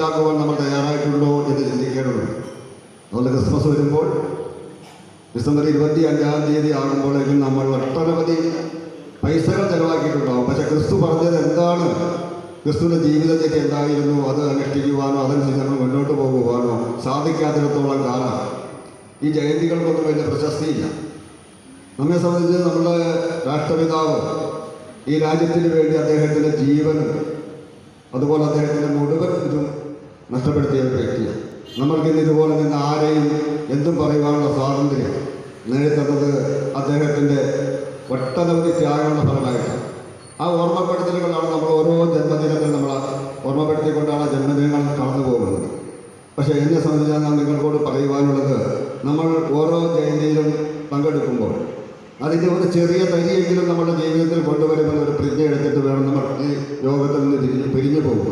മനസ്സിലാക്കുവാൻ നമ്മൾ തയ്യാറായിട്ടുണ്ടോ എന്ന് ചിന്തിക്കേണ്ടതുണ്ട്. അതുകൊണ്ട് ക്രിസ്മസ് വരുമ്പോൾ ഡിസംബർ 25-ാം തീയതി ആകുമ്പോഴേക്കും നമ്മൾ ഒട്ടനവധി പൈസകൾ ചെലവാക്കിയിട്ടുണ്ടാവും. പക്ഷെ ക്രിസ്തു പറഞ്ഞത് എന്താണ്, ക്രിസ്തുവിൻ്റെ ജീവിതത്തേക്ക് എന്തായിരുന്നു, അത് അനുഷ്ഠിക്കുവാനോ അതനുസരിച്ച് നമ്മൾ മുന്നോട്ട് പോകുവാനോ സാധിക്കാത്തിടത്തോളം കാലം ഈ ജയന്തികൾക്കൊന്നും വലിയ പ്രശസ്തിയില്ല. നമ്മെ സംബന്ധിച്ച് നമ്മുടെ രാഷ്ട്രപിതാവ് ഈ രാജ്യത്തിന് വേണ്ടി അദ്ദേഹത്തിൻ്റെ ജീവനും അതുപോലെ അദ്ദേഹത്തിൻ്റെ മുഴുവൻ ഇതും നഷ്ടപ്പെടുത്തിയ ഒരു വ്യക്തിയാണ്. നമ്മൾക്കിന്ന് ഇതുപോലെ നിന്ന് ആരെയും എന്തും പറയുവാനുള്ള സ്വാതന്ത്ര്യം നേടിത്തന്നത് അദ്ദേഹത്തിൻ്റെ ഒട്ടനവധി ത്യാഗങ്ങളുടെ ഫലമായിട്ടാണ്. ആ ഓർമ്മപ്പെടുത്തലുകളാണ് നമ്മൾ ഓരോ ജന്മദിനത്തിൽ നമ്മൾ ഓർമ്മപ്പെടുത്തിക്കൊണ്ടാണ് ജന്മദിനങ്ങൾ കടന്നു പോകുന്നത്. പക്ഷേ എന്നെ സംബന്ധിച്ചാൽ ഞാൻ നിങ്ങൾക്കോട് പറയുവാനുള്ളത്, നമ്മൾ ഓരോ ജയന്തിയിലും പങ്കെടുക്കുമ്പോൾ അതിൻ്റെ ഒരു ചെറിയ തരിയെങ്കിലും നമ്മുടെ ജീവിതത്തിൽ കൊണ്ടുവരുമെന്ന് ഒരു പ്രതിജ്ഞ എടുത്തിട്ട് വേണം നമ്മൾ ഈ ലോകത്തിൽ നിന്ന് പിരിഞ്ഞു പോകുക.